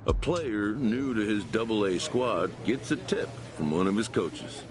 A player new to his AA squad gets a tip from one of his coaches.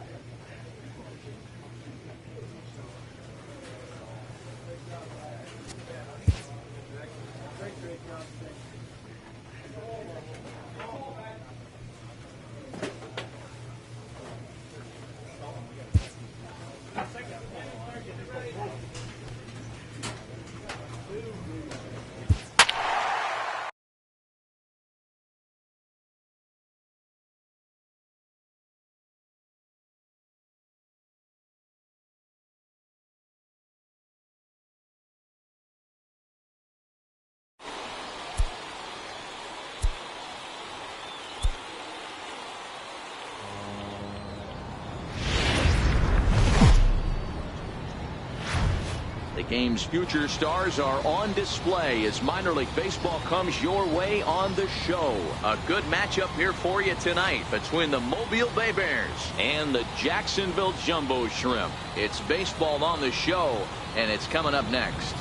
The game's future stars are on display as minor league baseball comes your way on the show. A good matchup here for you tonight between the Mobile Bay Bears and the Jacksonville Jumbo Shrimp. It's baseball on the show, and it's coming up next.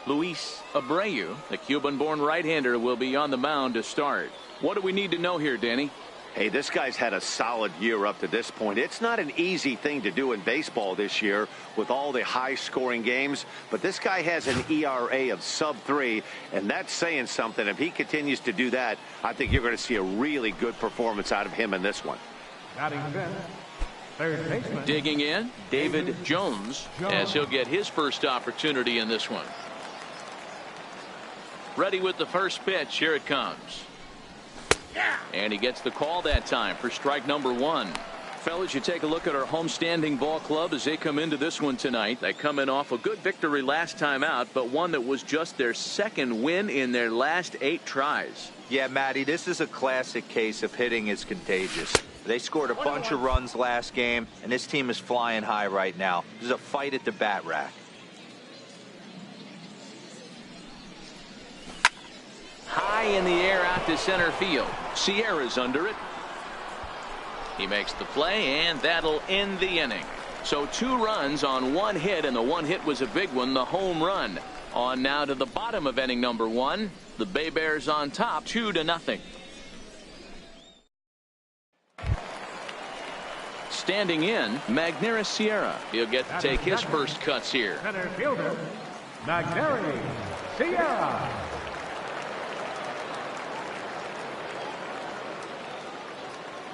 Luis Abreu, the Cuban-born right-hander, will be on the mound to start. What do we need to know here, Danny? Hey, this guy's had a solid year up to this point. It's not an easy thing to do in baseball this year with all the high-scoring games, but this guy has an ERA of sub-3, and that's saying something. If he continues to do that, I think you're going to see a really good performance out of him in this one. Digging in, David Jones, as he'll get his first opportunity in this one. Ready with the first pitch. Here it comes. And he gets the call that time for strike number one. Fellas, you take a look at our homestanding ball club as they come into this one tonight. They come in off a good victory last time out, but one that was just their second win in their last 8 tries. Yeah, Matty, this is a classic case of hitting is contagious. They scored a bunch of runs last game, and this team is flying high right now. This is a fight at the bat rack. High in the air out to center field. Sierra's under it. He makes the play, and that'll end the inning. So 2 runs on 1 hit, and the 1 hit was a big one, the home run. On now to the bottom of inning number 1. The Bay Bears on top, 2-0. Standing in, Magneuris Sierra. He'll get to take his first cuts here. Center fielder, Magneuris Sierra.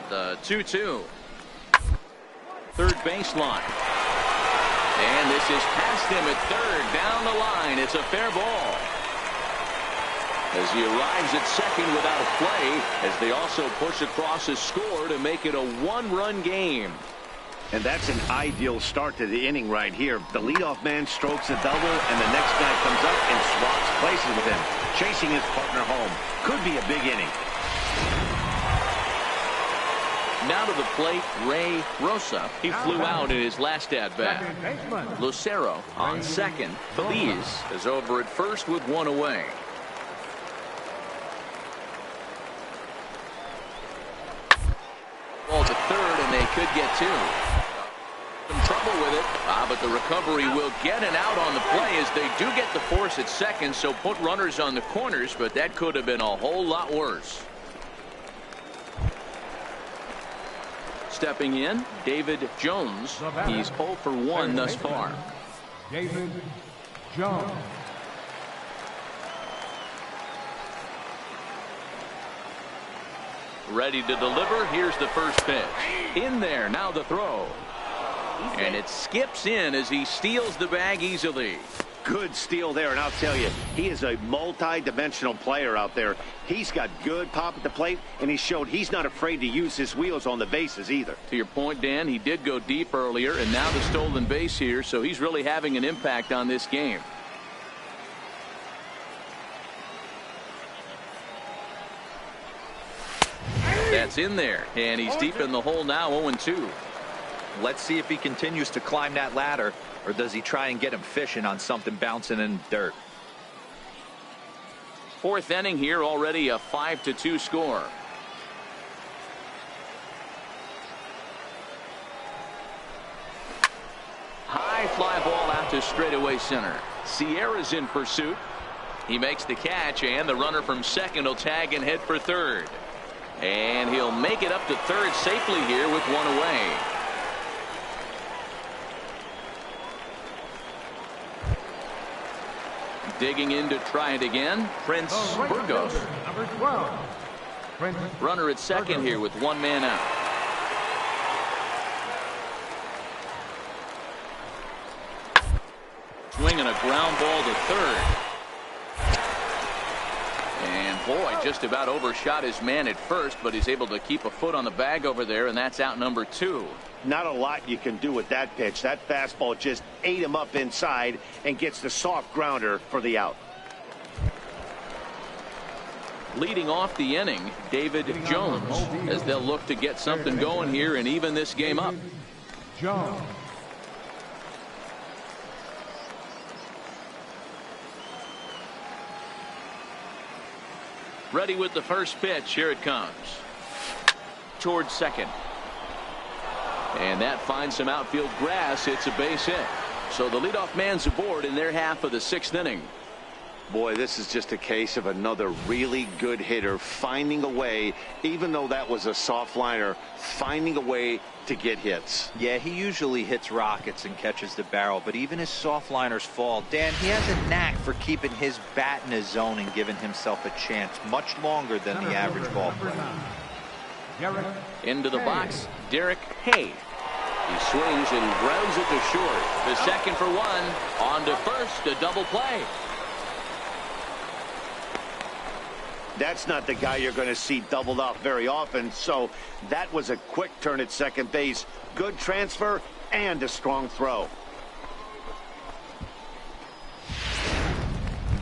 The 2-2. Third baseline. And this is past him at third. Down the line. It's a fair ball. As he arrives at second without a play, as they also push across a score to make it a 1-run game. And that's an ideal start to the inning right here. The leadoff man strokes a double, and the next guy comes up and swaps places with him, chasing his partner home. Could be a big inning. Now to the plate, Ray Rosa. He flew out in his last at-bat. Lucero on second. Feliz is over at first with 1 away. Ball to third, and they could get 2. Some trouble with it, but the recovery will get an out on the play as they do get the force at second, so put runners on the corners, but that could have been a whole lot worse. Stepping in, David Jones. He's 0 for 1 thus far. David Jones. Ready to deliver. Here's the first pitch. In there, now the throw. And it skips in as he steals the bag easily. Good steal there, and I'll tell you, he is a multi-dimensional player out there. He's got good pop at the plate, and he showed he's not afraid to use his wheels on the bases either. To your point, Dan, he did go deep earlier, and now the stolen base here, so he's really having an impact on this game. That's in there, and he's deep in the hole now, 0-2. Let's see if he continues to climb that ladder, or does he try and get him fishing on something bouncing in the dirt. Fourth inning here, already a 5-2 score. High fly ball out to straightaway center. Sierra's in pursuit. He makes the catch, and the runner from second will tag and head for third. And he'll make it up to third safely here with one away. Digging in to try it again, Prince Burgos. Number 12. Prince. Runner at second here with one man out. Swinging a ground ball to third. And boy, just about overshot his man at first, but he's able to keep a foot on the bag over there, and that's out number 2. Not a lot you can do with that pitch. That fastball just ate him up inside and gets the soft grounder for the out. Leading off the inning, David Jones, as they'll look to get something going here and even this game up. Jones. Ready with the first pitch. Here it comes. Towards second. And that finds some outfield grass. It's a base hit. So the leadoff man's aboard in their half of the 6th inning. Boy, this is just a case of another really good hitter finding a way, even though that was a soft liner, finding a way to get hits. Yeah, he usually hits rockets and catches the barrel, but even his soft liners fall. Dan, he has a knack for keeping his bat in his zone and giving himself a chance much longer than the average ball player. Into the box, Derek Hay. He swings and grounds it to short. The second for one. On to first, a double play. That's not the guy you're going to see doubled off very often, so that was a quick turn at second base. Good transfer and a strong throw.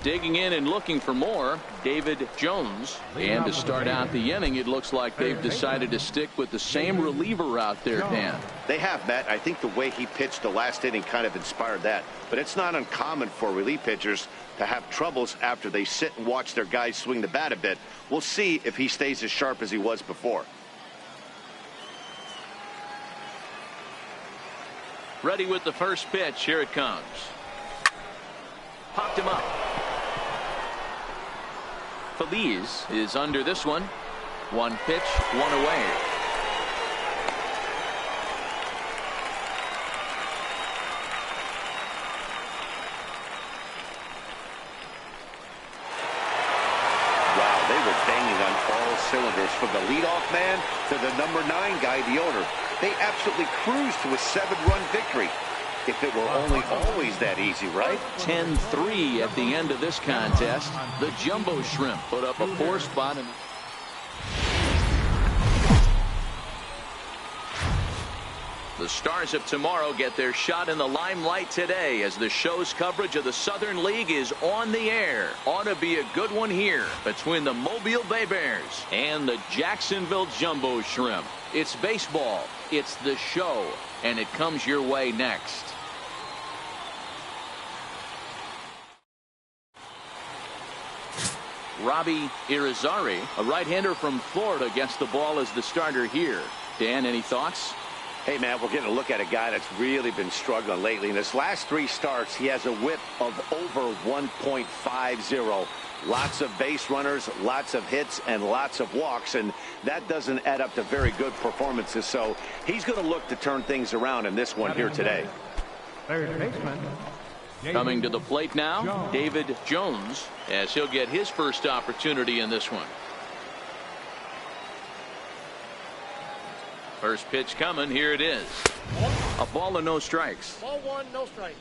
Digging in and looking for more, David Jones. And to start out the inning, it looks like they've decided to stick with the same reliever out there, Dan. They have, Matt. I think the way he pitched the last inning kind of inspired that. But it's not uncommon for relief pitchers to have troubles after they sit and watch their guys swing the bat a bit. We'll see if he stays as sharp as he was before. Ready with the first pitch. Here it comes. Popped him up. Feliz is under this one. One pitch, one away. Wow, they were banging on all cylinders from the leadoff man to the number 9 guy, the owner. They absolutely cruised to a 7-run victory. If it were only always that easy, right? 10-3 at the end of this contest. The Jumbo Shrimp put up a 4 spot. The Stars of tomorrow get their shot in the limelight today as the show's coverage of the Southern League is on the air. Ought to be a good one here between the Mobile Bay Bears and the Jacksonville Jumbo Shrimp. It's baseball. It's the show. And it comes your way next. Robbie Irizarry, a right-hander from Florida, gets the ball as the starter here. Dan, any thoughts? Hey, man, we're getting a look at a guy that's really been struggling lately. In his last 3 starts, he has a whip of over 1.50. Lots of base runners, lots of hits, and lots of walks, and that doesn't add up to very good performances. So he's going to look to turn things around in this one here today. Third baseman. Coming to the plate now, David Jones, as he'll get his first opportunity in this one. First pitch coming. Here it is. A ball and no strikes. Ball 1, no strike.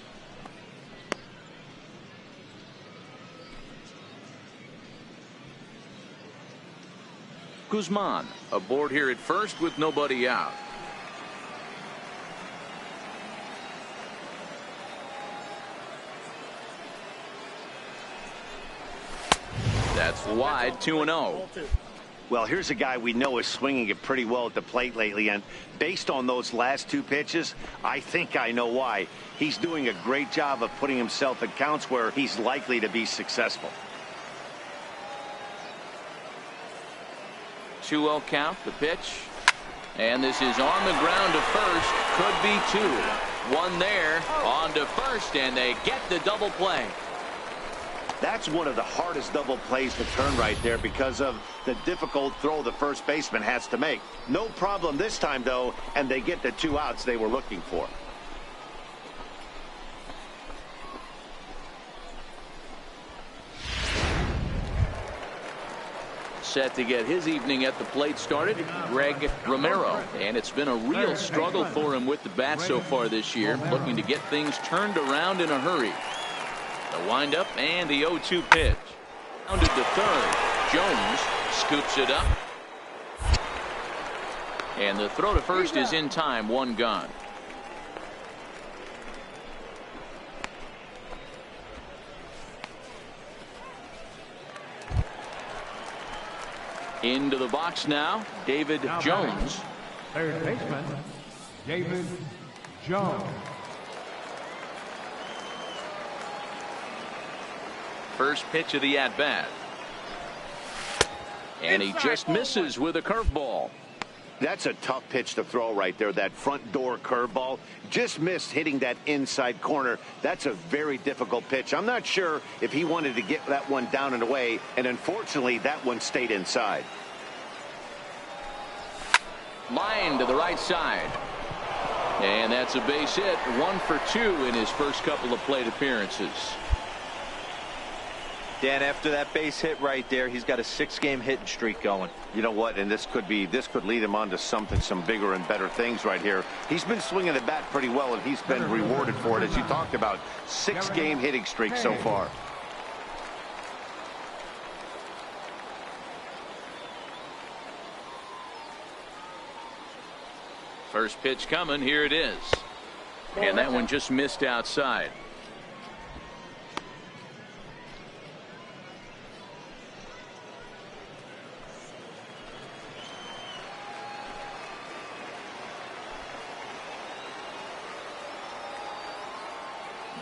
Guzman aboard here at first with nobody out. That's wide, 2-0. Well, here's a guy we know is swinging it pretty well at the plate lately, and based on those last two pitches, I think I know why. He's doing a great job of putting himself in counts where he's likely to be successful. 2-0 count, the pitch. And this is on the ground to first. Could be two. One there, on to first, and they get the double play. That's one of the hardest double plays to turn right there because of the difficult throw the first baseman has to make. No problem this time, though, and they get the 2 outs they were looking for. Set to get his evening at the plate started, Greg Romero. And it's been a real struggle for him with the bat so far this year, looking to get things turned around in a hurry. The windup and the 0-2 pitch. Rounded to third. Jones scoops it up. And the throw to first is in time, one gone. Into the box now, David Jones. Third baseman, David Jones. First pitch of the at-bat. And he just misses with a curveball. That's a tough pitch to throw right there. That front door curveball just missed hitting that inside corner. That's a very difficult pitch. I'm not sure if he wanted to get that one down and away, and unfortunately that one stayed inside. Line to the right side. And that's a base hit. 1 for 2 in his first couple of plate appearances. Dan, after that base hit right there, he's got a 6-game hitting streak going. You know what? And this could lead him on to some bigger and better things right here. He's been swinging the bat pretty well, and he's been rewarded for it, as you talked about. 6-game hitting streak so far. First pitch coming. Here it is. And that one just missed outside.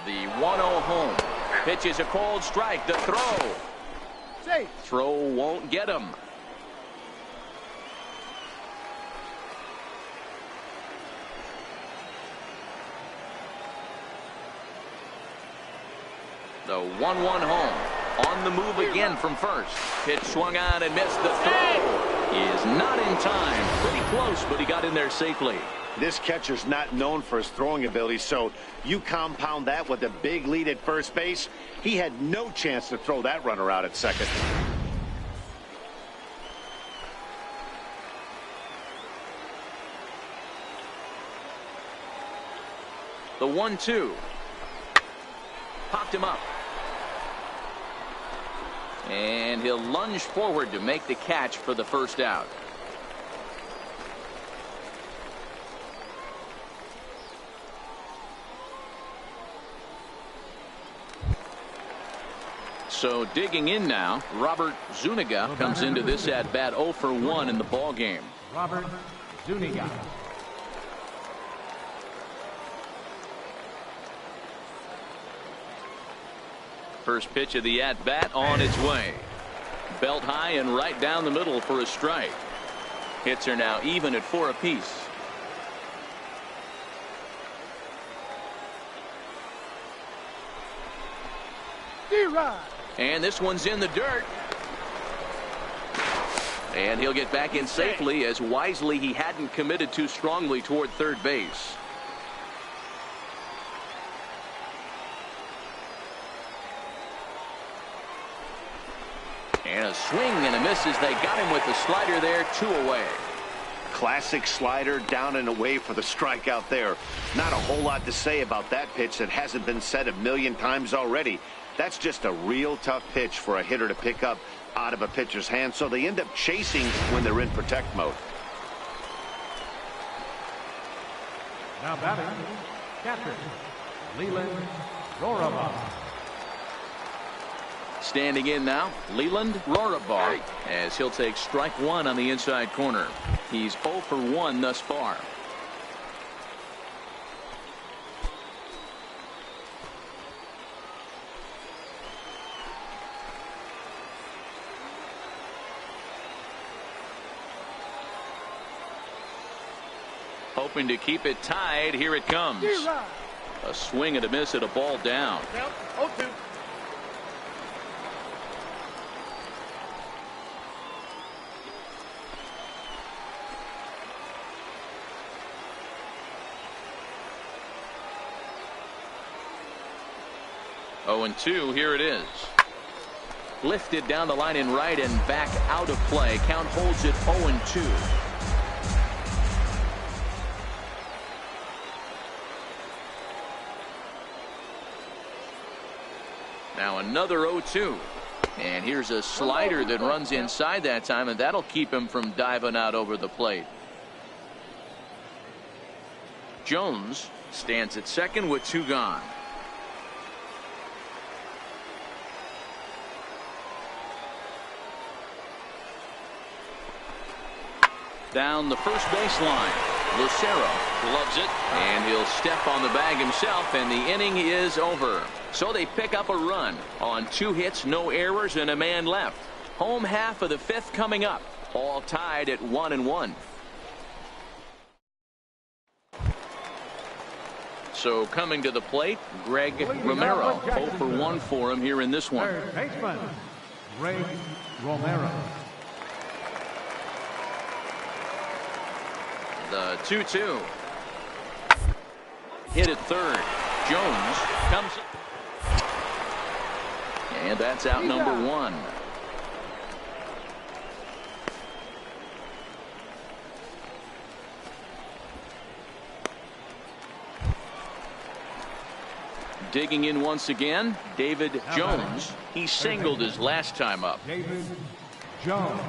The 1-0 home. Pitch is a cold strike. The throw. Throw won't get him. The 1-1 home. On the move again from first. Pitch swung on and missed. The throw is not in time. Pretty close, but he got in there safely. This catcher's not known for his throwing ability, so you compound that with a big lead at first base. He had no chance to throw that runner out at second. The 1-2. Popped him up. And he'll lunge forward to make the catch for the first out. So digging in now, Robert Zuniga comes into this at bat 0 for 1 in the ball game. Robert Zuniga. First pitch of the at bat on its way. Belt high and right down the middle for a strike. Hits are now even at 4 apiece. And this one's in the dirt. And he'll get back in safely, as wisely he hadn't committed too strongly toward third base. And a swing and a miss as they got him with the slider there, 2 away. Classic slider, down and away for the strikeout there. Not a whole lot to say about that pitch that hasn't been said a million times already. That's just a real tough pitch for a hitter to pick up. out of a pitcher's hand, so they end up chasing when they're in protect mode. Now batting, catcher, Leland Rorabaugh. Standing in now, Leland Rorabaugh, as he'll take strike one on the inside corner. He's 0 for 1 thus far. Hoping to keep it tied. Here it comes. A swing and a miss at a ball down. 0-2. Oh, and 2. Here it is. Lifted down the line in right and back out of play. Count holds it 0 and 2. Now another 0-2. And here's a slider that runs inside that time, and that'll keep him from diving out over the plate. Jones stands at second with 2 gone. Down the first baseline. Lucero gloves it, and he'll step on the bag himself, and the inning is over. So they pick up a run on 2 hits, no errors, and a man left. Home half of the 5th coming up. All tied at 1 and 1. So coming to the plate, Greg Romero. 0 for 1 for him here in this one. Third baseman, Greg Romero. The 2-2. Hit at third. Jones comes up. And that's out number 1. Digging in once again, David Jones. He singled his last time up. David Jones.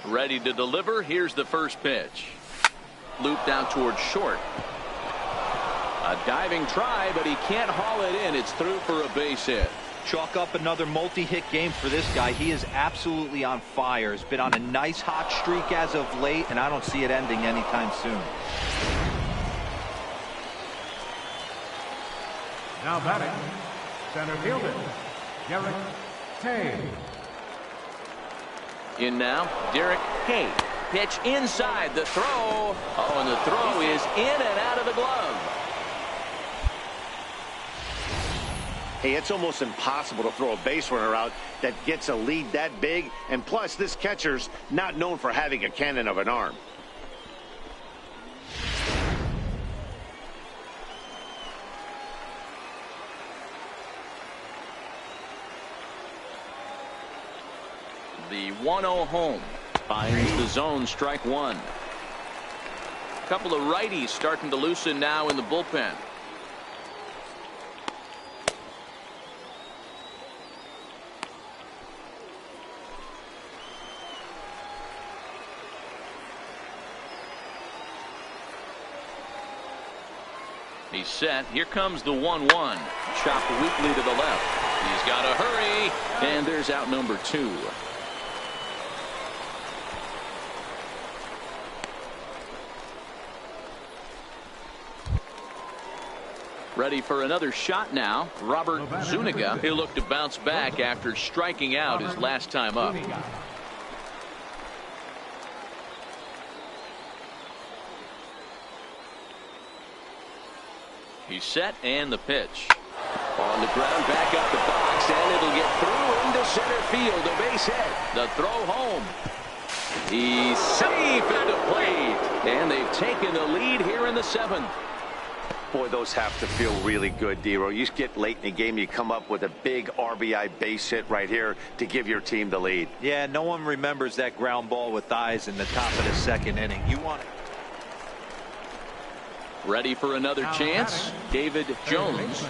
Ready to deliver. Here's the first pitch. Looped out towards short. A diving try, but he can't haul it in. It's through for a base hit. Chalk up another multi-hit game for this guy. He is absolutely on fire. He's been on a nice hot streak as of late, and I don't see it ending anytime soon. Now batting, center fielder, Derek Tay. In now, Derek Hay. Pitch inside, the throw. Oh, and the throw is in and out of the glove. Hey, it's almost impossible to throw a base runner out that gets a lead that big. And plus, this catcher's not known for having a cannon of an arm. The 1-0 home finds the zone, strike 1. Couple of righties starting to loosen now in the bullpen. He's set. Here comes the 1-1. Chopped weakly to the left. He's got to hurry. And there's out number 2. Ready for another shot now. Robert Zuniga. He'll look to bounce back after striking out his last time up. He's set, and the pitch. On the ground, back up the box, and it'll get through into center field. A base hit. The throw home. He's safe at the plate. And they've taken the lead here in the 7th. Boy, those have to feel really good, Dero. You get late in the game, you come up with a big RBI base hit right here to give your team the lead. Yeah, no one remembers that ground ball with eyes in the top of the 2nd inning. You want it. Ready for another chance. David Jones.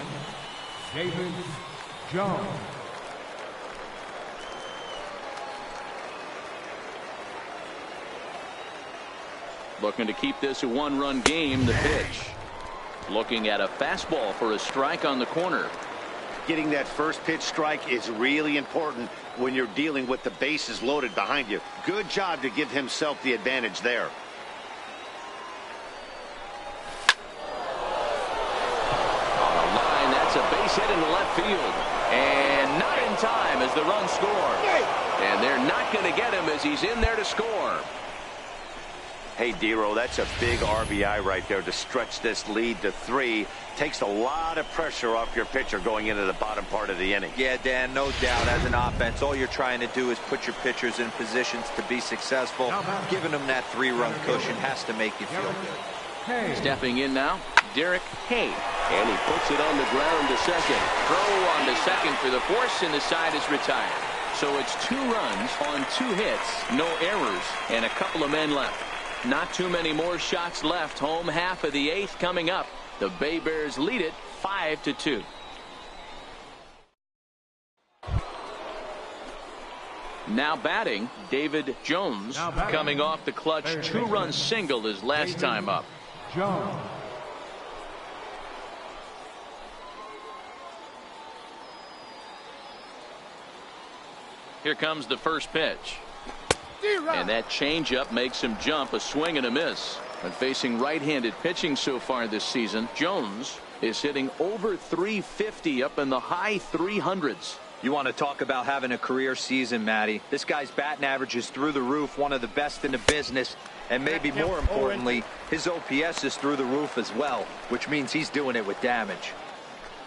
David Jones. Looking to keep this a one-run game. The pitch. Looking at a fastball for a strike on the corner. Getting that first pitch strike is really important when you're dealing with the bases loaded behind you. Good job to give himself the advantage there. On the line, that's a base hit into left field. And not in time as the run scores. And they're not going to get him as he's in there to score. Hey, Dero, that's a big RBI right there to stretch this lead to 3. Takes a lot of pressure off your pitcher going into the bottom part of the inning. Yeah, Dan, no doubt. As an offense, all you're trying to do is put your pitchers in positions to be successful. Giving them that 3-run cushion has to make you feel good. Stepping in now, Derek Hay. And he puts it on the ground to second. Throw on to second for the force, and the side is retired. So it's 2 runs on 2 hits, no errors, and a couple of men left. Not too many more shots left. Home half of the 8th coming up. The Bay Bears lead it 5-2. Now batting, David Jones, coming off the clutch 2-run single his last time up. Jones. Here comes the first pitch. And that changeup makes him jump. A swing and a miss. When facing right-handed pitching so far this season, Jones is hitting over 350 up in the high 300s. You want to talk about having a career season, Matty. This guy's batting average is through the roof, one of the best in the business. And maybe more importantly, his OPS is through the roof as well, which means he's doing it with damage.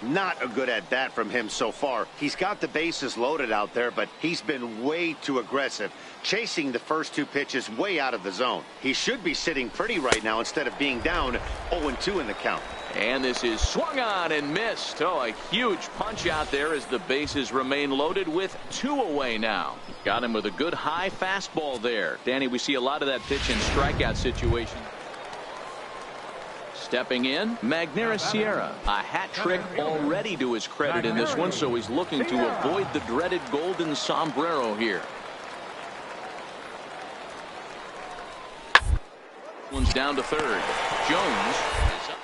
Not a good at bat from him so far. He's got the bases loaded out there, but he's been way too aggressive, chasing the first 2 pitches way out of the zone. He should be sitting pretty right now instead of being down 0-2 in the count. And this is swung on and missed. Oh, a huge punch out there as the bases remain loaded with 2 away now. Got him with a good high fastball there. Danny, we see a lot of that pitch in strikeout situation. Stepping in, Magneuris Sierra. A hat trick already to his credit in this one, so he's looking to avoid the dreaded golden sombrero here. One's down to third. Jones is up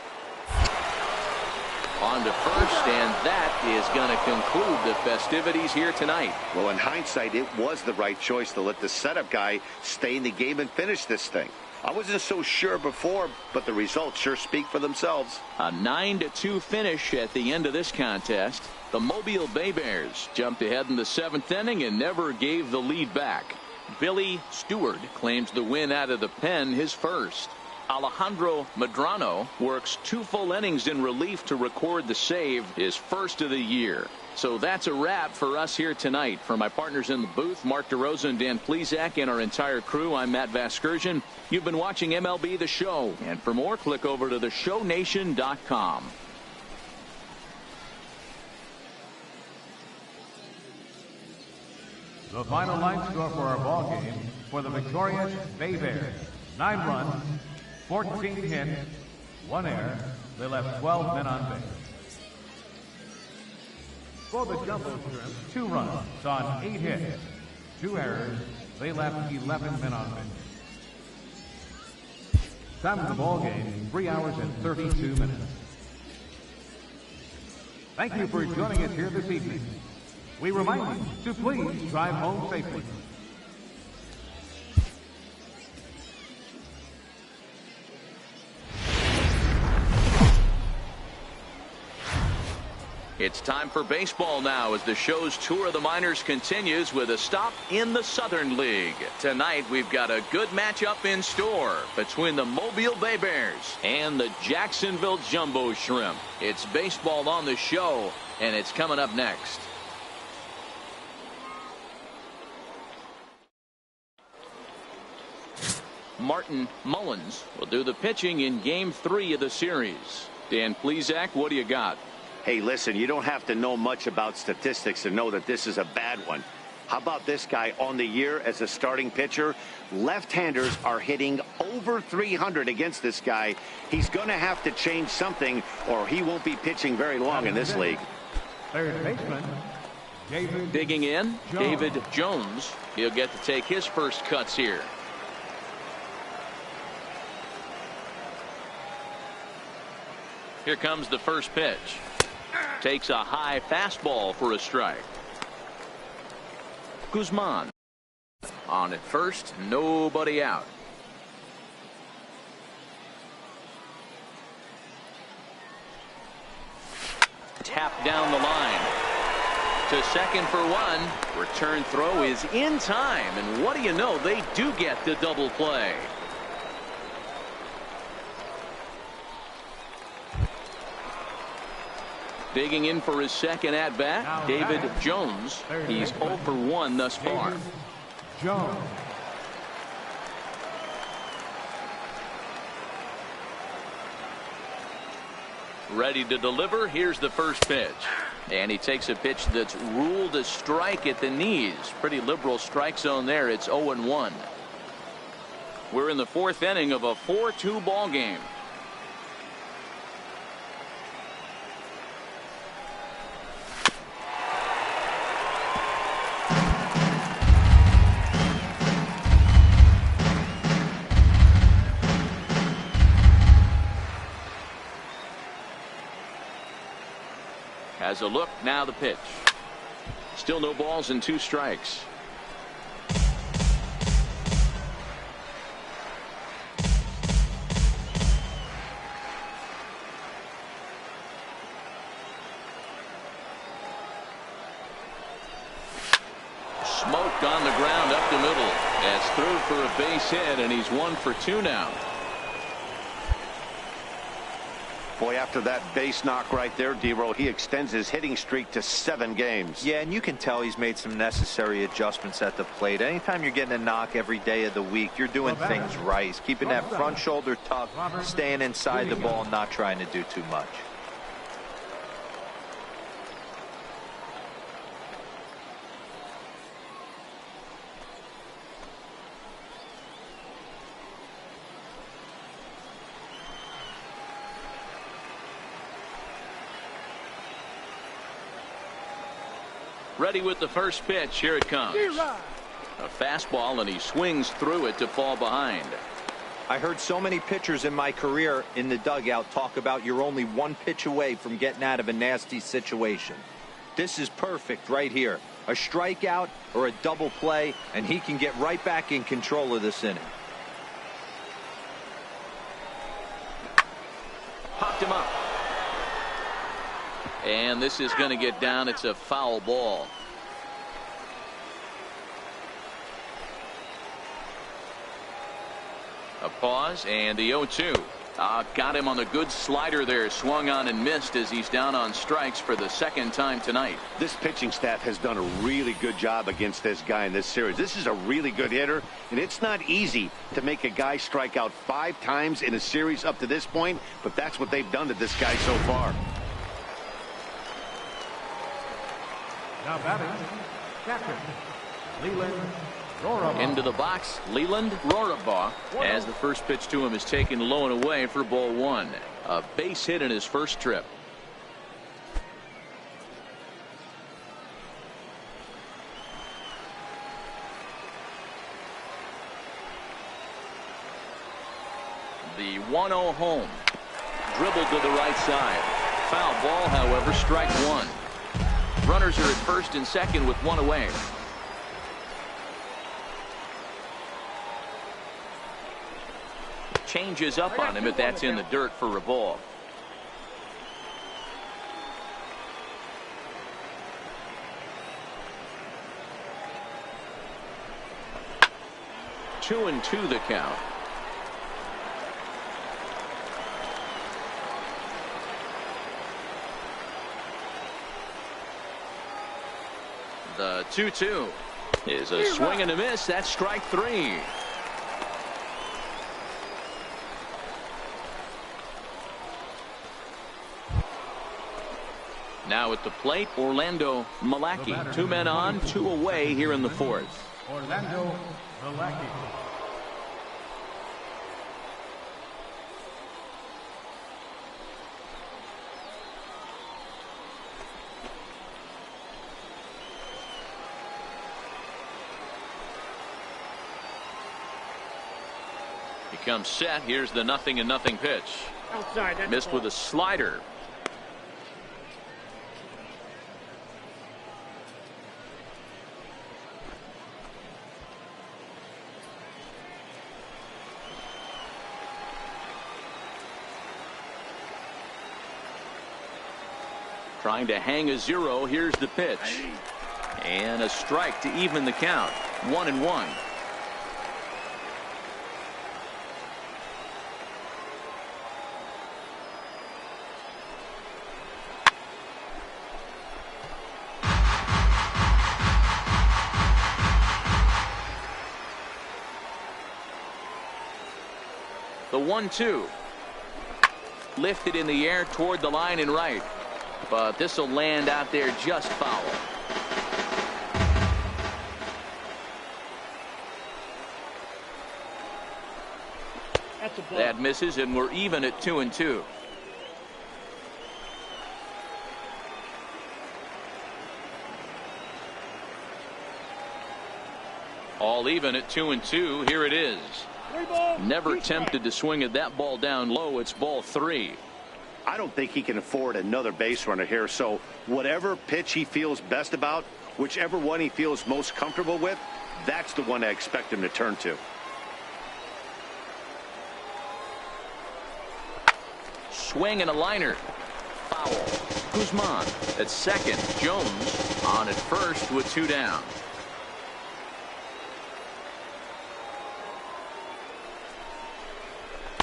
on to first, and that is going to conclude the festivities here tonight. Well, in hindsight, it was the right choice to let the setup guy stay in the game and finish this thing. I wasn't so sure before, but the results sure speak for themselves. A 9-2 finish at the end of this contest. The Mobile Bay Bears jumped ahead in the 7th inning and never gave the lead back. Billy Stewart claims the win out of the pen, his first. Alejandro Medrano works 2 full innings in relief to record the save, his first of the year. So that's a wrap for us here tonight. For my partners in the booth, Mark DeRosa and Dan Plesac, and our entire crew, I'm Matt Vasgersian. You've been watching MLB The Show. And for more, click over to theshownation.com. The final line score for our ball game for the victorious Bay Bears: 9 runs, 14 hits, 1 error. They left 12 men on base. For the Jumbo Shrimp, 2 runs on 8 hits, 2 errors. They left 11 men on base. Time of the ball game, 3 hours and 32 minutes. Thank you for joining us here this evening. We remind you to please drive home safely. It's time for baseball now as the show's tour of the minors continues with a stop in the Southern League. Tonight we've got a good matchup in store between the Mobile Bay Bears and the Jacksonville Jumbo Shrimp. It's baseball on the show, and it's coming up next. Martin Mullins will do the pitching in Game 3 of the series. Dan Plesac, what do you got? Hey, listen, you don't have to know much about statistics to know that this is a bad one. How about this guy on the year as a starting pitcher? Left-handers are hitting over 300 against this guy. He's going to have to change something or he won't be pitching very long in this league. Third baseman, David Digging in, Jones. David Jones. He'll get to take his first cuts here. Here comes the first pitch. Takes a high fastball for a strike. Guzman on at first, nobody out. Tap down the line to second for one. Return throw is in time, and what do you know, they do get the double play. Digging in for his second at bat, David Jones. He's 0 for 1 thus far. Jones. Ready to deliver. Here's the first pitch. And he takes a pitch that's ruled a strike at the knees. Pretty liberal strike zone there. It's 0-1. We're in the fourth inning of a 4-2 ball game. Has a look, now the pitch. Still no balls and 2 strikes. Smoked on the ground up the middle. That's through for a base hit, and he's 1 for 2 now. Boy, after that base knock right there, D-Roll, he extends his hitting streak to 7 games. Yeah, and you can tell he's made some necessary adjustments at the plate. Anytime you're getting a knock every day of the week, you're doing things right. He's keeping that front shoulder tough, staying inside the ball, and not trying to do too much. Ready with the first pitch. Here it comes. A fastball, and he swings through it to fall behind. I heard so many pitchers in my career in the dugout talk about you're only 1 pitch away from getting out of a nasty situation. This is perfect right here. A strikeout or a double play, and he can get right back in control of this inning. Popped him up. And this is going to get down. It's a foul ball. A pause, and the 0-2. Got him on the good slider there. Swung on and missed as he's down on strikes for the 2nd time tonight. This pitching staff has done a really good job against this guy in this series. This is a really good hitter, and it's not easy to make a guy strike out 5 times in a series up to this point, but that's what they've done to this guy so far. Now batting, catcher, Leland Rorabaugh. Into the box, Leland Rorabaugh, as the first pitch to him is taken low and away for ball 1. A base hit in his first trip. The 1-0 home. Dribbled to the right side. Foul ball, however, strike 1. Runners are at first and second with 1 away. Changes up on him, but that's in the dirt for a ball. Two and 2 the count. The 2-2 is a swing and a miss. That's strike 3. Now at the plate, Orlando Malachy. 2 men on, 2 away here in the 4th. Orlando Malachy. comes set. Here's the 0-0 pitch. Outside. That's Missed with a slider. Trying to hang a 0. Here's the pitch. And a strike to even the count. 1-1. The 1-2. Lifted in the air toward the line and right. But this will land out there just foul. That misses, and we're even at 2-2. All even at 2-2. Here it is. Never tempted to swing at that ball down low. It's ball 3. I don't think he can afford another base runner here, so whatever pitch he feels best about, whichever one he feels most comfortable with, that's the one I expect him to turn to. Swing and a liner. Foul. Guzman at second. Jones on at first with 2 down.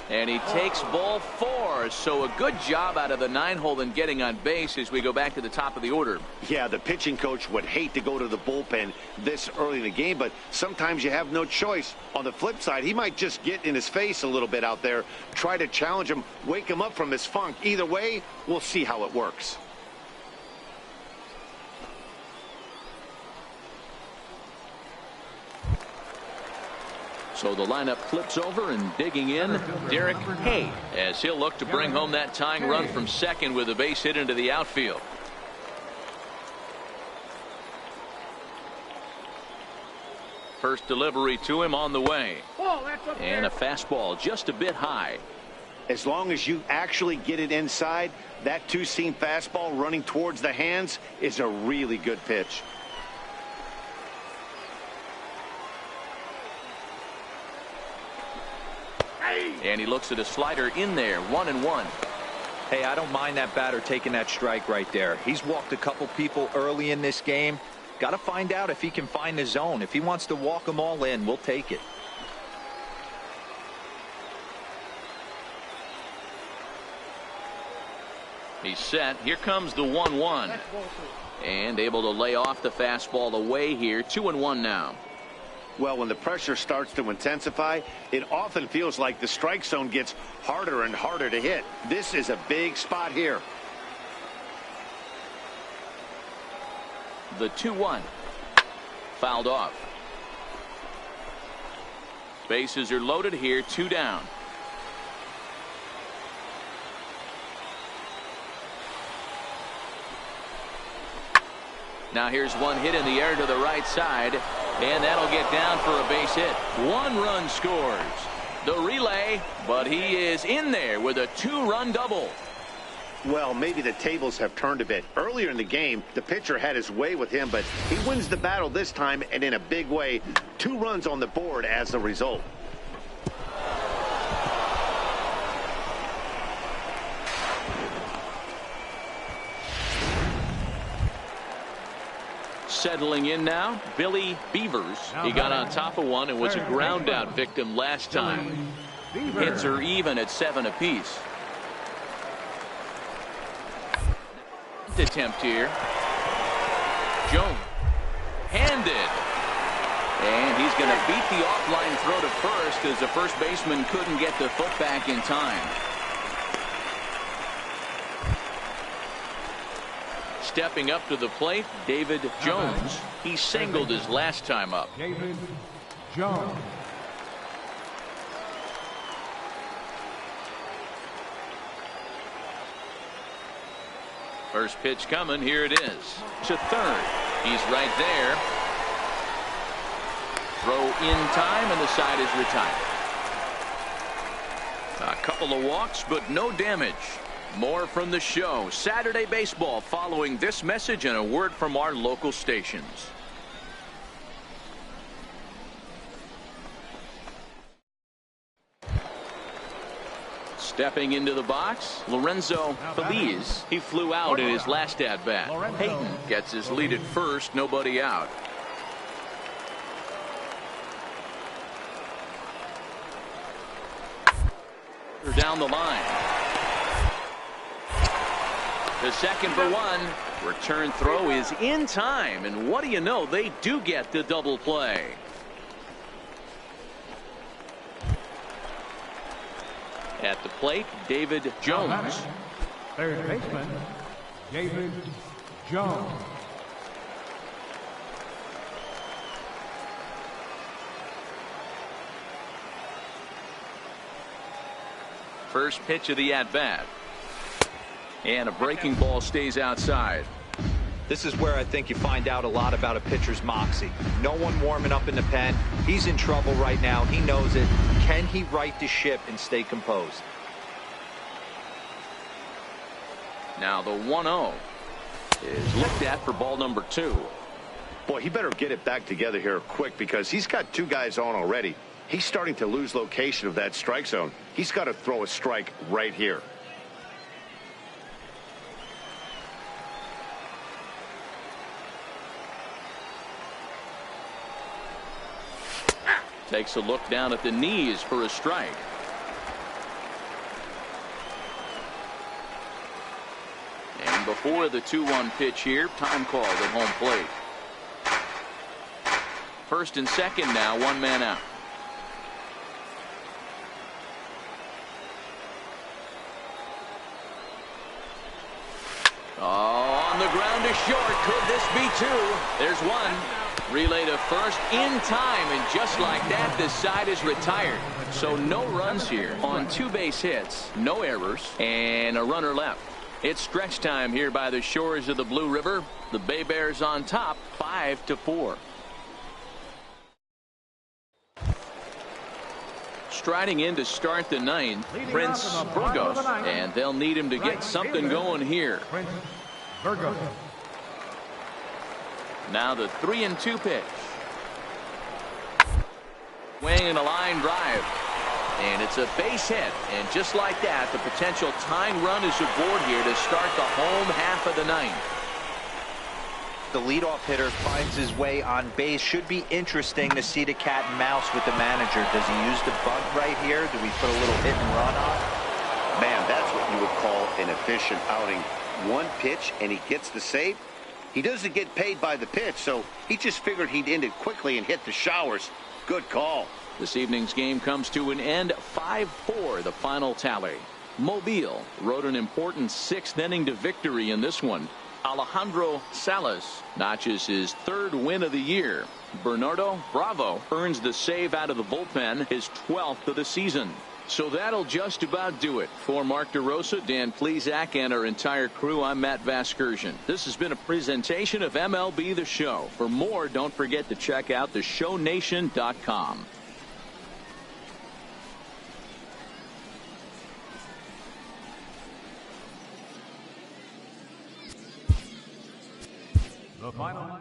And he takes ball 4. So a good job out of the 9-hole in getting on base as we go back to the top of the order. Yeah, the pitching coach would hate to go to the bullpen this early in the game, but sometimes you have no choice. On the flip side, he might just get in his face a little bit out there, try to challenge him, wake him up from his funk. Either way, we'll see how it works. So the lineup flips over, and digging in, Derek Hay, as he'll look to bring home that tying run from second with a base hit into the outfield. First delivery to him on the way. And a fastball just a bit high. As long as you actually get it inside, that two-seam fastball running towards the hands is a really good pitch. And he looks at a slider in there. 1-1. Hey, I don't mind that batter taking that strike right there. He's walked a couple people early in this game. Got to find out if he can find the zone. If he wants to walk them all in, we'll take it. He's set. Here comes the 1-1. And able to lay off the fastball away here. 2-1 now. Well, when the pressure starts to intensify, it often feels like the strike zone gets harder and harder to hit. This is a big spot here. The 2-1. Fouled off. Bases are loaded here. 2 down. Now here's one hit in the air to the right side, and that'll get down for a base hit. 1 run scores. The relay, but he is in there with a 2-run double. Well, maybe the tables have turned a bit. Earlier in the game, the pitcher had his way with him, but he wins the battle this time, and in a big way. 2 runs on the board as a result. Settling in now, Billy Beavers. He got on top of one and was a ground out victim last time. Hits are even at 7 apiece. Attempt here. Jones handed, and he's going to beat the offline throw to first as the first baseman couldn't get the foot back in time. Stepping up to the plate, David Jones. He singled his last time up. David Jones. First pitch coming. Here it is. To third. He's right there. Throw in time, and the side is retired. A couple of walks, but no damage. More from the show. Saturday Baseball following this message and a word from our local stations. Stepping into the box, Lorenzo Feliz. He flew out in his last at-bat. Peyton gets his lead at first, nobody out. Down the line. The second for one. Return throw is in time, and what do you know, they do get the double play. At the plate, David Jones. Third baseman, David Jones. First pitch of the at-bat. And a breaking ball stays outside. This is where I think you find out a lot about a pitcher's moxie. No one warming up in the pen. He's in trouble right now. He knows it. Can he right the ship and stay composed? Now the 1-0 is looked at for ball number 2. Boy, he better get it back together here quick because he's got 2 guys on already. He's starting to lose location of that strike zone. He's got to throw a strike right here. Takes a look down at the knees for a strike. And before the 2-1 pitch here, time called at home plate. First and second now, 1 man out. Oh, on the ground to short. Could this be 2? There's 1. Relay to first in time, and just like that, the side is retired. So no runs here on 2 base hits, no errors, and a runner left. It's stretch time here by the shores of the Blue River. The Bay Bears on top, 5-4. Striding in to start the 9th, Prince Burgos, and they'll need him to get something going here. Prince Burgos. Now the 3-2 pitch. Swing and a line drive. And it's a base hit. And just like that, the potential tying run is aboard here to start the home half of the 9th. The leadoff hitter finds his way on base. Should be interesting to see the cat and mouse with the manager. Does he use the bunt right here? Do we put a little hit and run on? Man, that's what you would call an efficient outing. 1 pitch and he gets the save. He doesn't get paid by the pitch, so he just figured he'd end it quickly and hit the showers. Good call. This evening's game comes to an end, 5-4, the final tally. Mobile rode an important 6th inning to victory in this one. Alejandro Salas notches his 3rd win of the year. Bernardo Bravo earns the save out of the bullpen, his 12th of the season. So that'll just about do it. For Mark DeRosa, Dan Plesac, and our entire crew, I'm Matt Vasgersian. This has been a presentation of MLB The Show. For more, don't forget to check out theshownation.com. The final